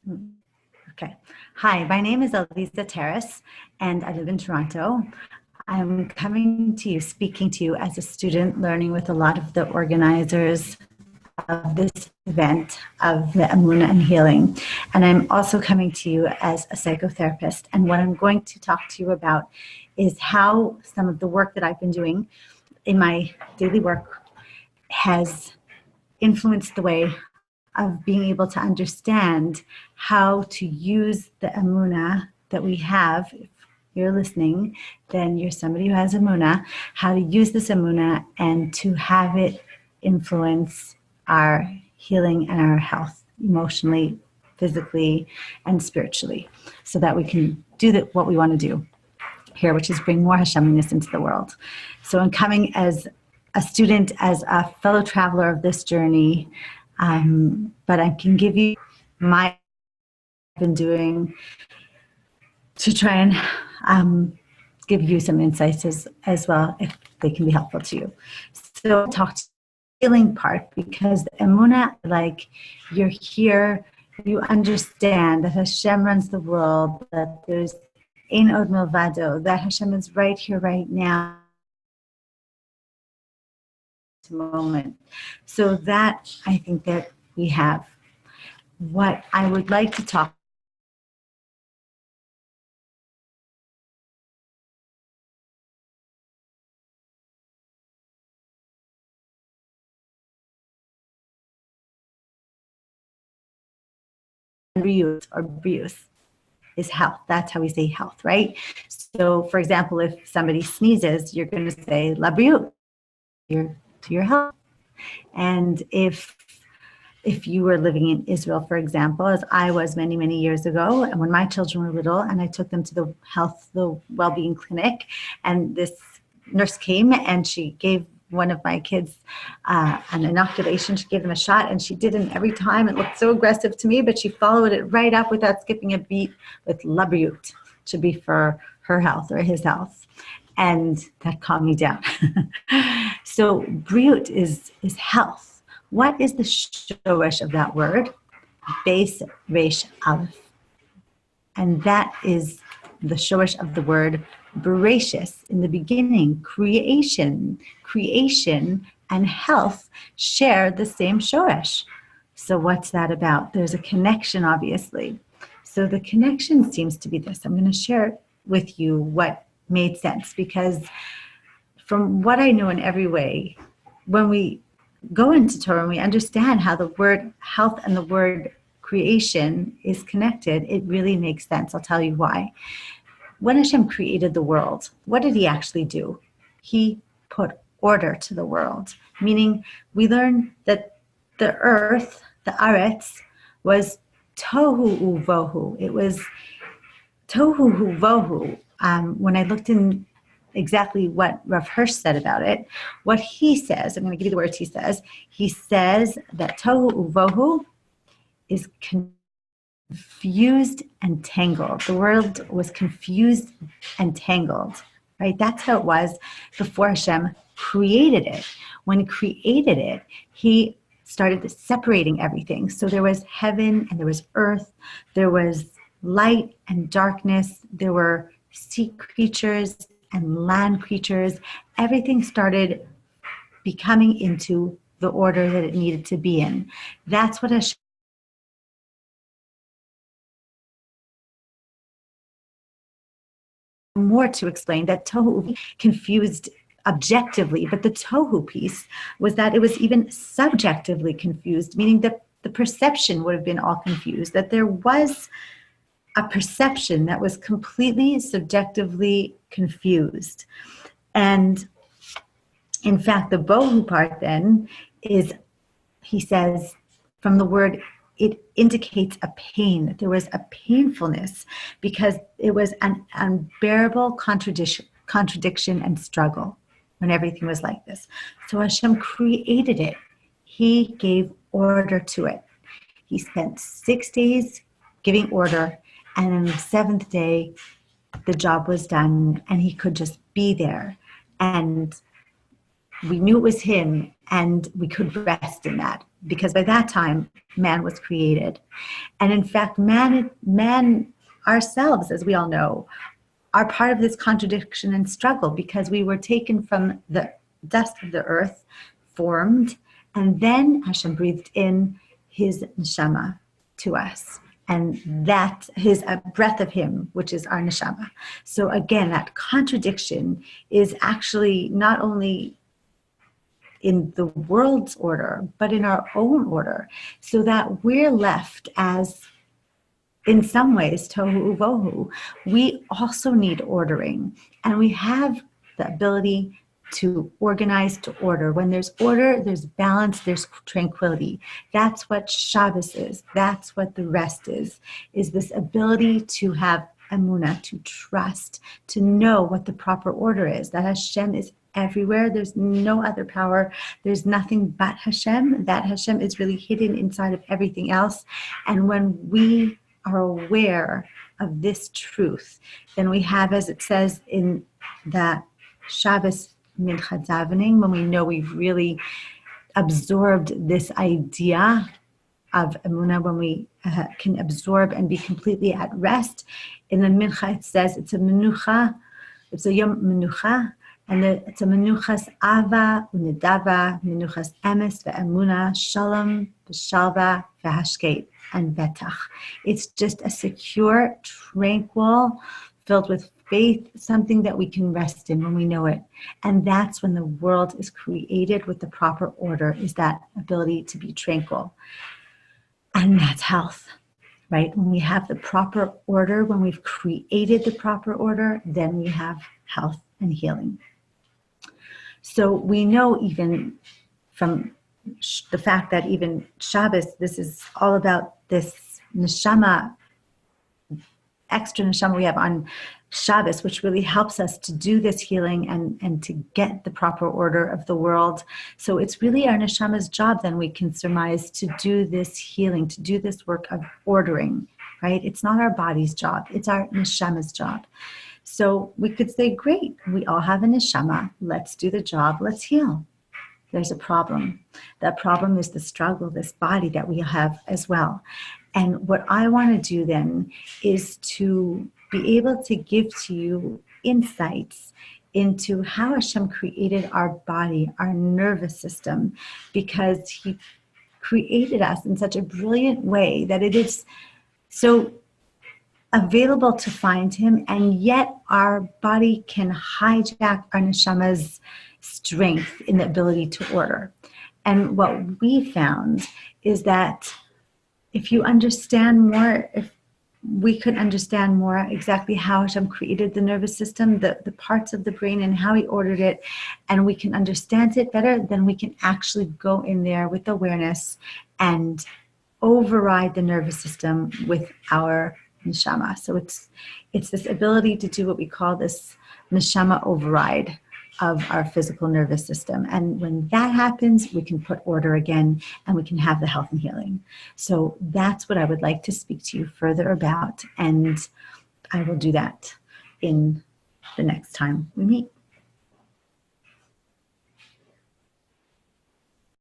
Okay. Hi, my name is Elisa Terrace, and I live in Toronto. I'm coming to you, speaking to you as a student, learning with a lot of the organizers of this event of the Amuna and healing. And I'm also coming to you as a psychotherapist. And what I'm going to talk to you about is how some of the work that I've been doing in my daily work has influenced the way of being able to understand how to use the Amuna that we have. If you're listening, then you're somebody who has Amuna, how to use this Amuna and to have it influence our healing and our health emotionally, physically, and spiritually, so that we can do what we want to do here, which is bring more Hasheminess into the world. So I'm coming as a student, as a fellow traveler of this journey, but I can give you my been doing to try and give you some insights as well, if they can be helpful to you. So I'll talk to the healing part, because the Emunah, like, you're here, you understand that Hashem runs the world, that there's Ein Od Milvado, that Hashem is right here, right now, moment. So that, I think that we have. What I would like to talk Brius or Brius is health. That's how we say health, right? So, for example, if somebody sneezes, you're going to say La Briut, to your health. And if you were living in Israel, for example, as I was many, many years ago, and when my children were little, and I took them to the well-being clinic, and this nurse came and she gave one of my kids an inoculation. She gave them a shot, and she did it every time. It looked so aggressive to me, but she followed it right up without skipping a beat with La Briut, to be for her health or his health. And that calmed me down. So Briut is health. What is the shoresh of that word? Beis Resh Aleph. And that is the shoresh of the word Bereshis, in the beginning. Creation and health share the same shoresh. So what's that about? There's a connection, obviously. So the connection seems to be this. I'm going to share with you what made sense, because from what I know in every way, when we go into Torah and we understand how the word health and the word creation is connected, it really makes sense. I'll tell you why. When Hashem created the world, what did he actually do? He put order to the world, meaning we learn that the earth, the Aretz, was tohu uvohu. It was tohu uvohu. When I looked in exactly what Rav Hirsch said about it, what he says, I'm going to give you the words he says. He says that tohu uvohu is confused and tangled. The world was confused and tangled, right? That's how it was before Hashem created it. When he created it, he started separating everything. So there was heaven and there was earth, there was light and darkness, there were sea creatures and land creatures. Everything started becoming into the order that it needed to be in. That's what Hashem more to explain, that tohu confused objectively, but the tohu piece was that it was even subjectively confused, meaning that the perception would have been all confused, that there was a perception that was completely subjectively confused. And in fact, the bohu part then is, he says, from the word, it indicates a pain, that there was a painfulness because it was an unbearable contradiction and struggle when everything was like this. So Hashem created it. He gave order to it. He spent 6 days giving order, and on the 7th day, the job was done, and he could just be there. And we knew it was him, and we could rest in that, because by that time man was created. And in fact, man ourselves, as we all know, are part of this contradiction and struggle, because we were taken from the dust of the earth, formed, and then Hashem breathed in his neshama to us. And that his a breath of him, which is our neshama. So again, that contradiction is actually not only in the world's order, but in our own order, so that we're left as, in some ways, tohu uvohu. We also need ordering, and we have the ability to organize, to order. When there's order, there's balance, there's tranquility. That's what Shabbos is. That's what the rest is this ability to have emunah, to trust, to know what the proper order is, that Hashem is everywhere. There's no other power. There's nothing but Hashem. That Hashem is really hidden inside of everything else. And when we are aware of this truth, then we have, as it says in the Shabbos Mincha davening, when we know we've really absorbed this idea of emunah, when we can absorb and be completely at rest. In the Mincha it says it's a menucha, it's a yom menucha, and it's a menuchas ava unedava, menuchas emes ve'emunah, shalom v'shalva v'hashkeit and betach. It's just a secure, tranquil, filled with faith, something that we can rest in when we know it. And that's when the world is created with the proper order, is that ability to be tranquil. And that's health, right? When we have the proper order, when we've created the proper order, then we have health and healing. So we know, even from the fact that even Shabbos, this is all about this neshama, extra neshama we have on Shabbos, which really helps us to do this healing and to get the proper order of the world. So it's really our neshama's job, then, we can surmise, to do this healing, to do this work of ordering, right? It's not our body's job, it's our neshama's job. So we could say, great, we all have a neshama, let's do the job, let's heal. There's a problem. That problem is the struggle, this body that we have as well. And what I want to do then is to be able to give to you insights into how Hashem created our body, our nervous system, because he created us in such a brilliant way that it is so available to find him, and yet our body can hijack our neshama's strength in the ability to order. And what we found is that if you understand more, if we could understand more exactly how Hashem created the nervous system, the parts of the brain and how he ordered it, and we can understand it better, then we can actually go in there with awareness and override the nervous system with our neshama. So it's this ability to do what we call this neshama override of our physical nervous system. And when that happens, we can put order again, and we can have the health and healing. So that's what I would like to speak to you further about, and I will do that in the next time we meet.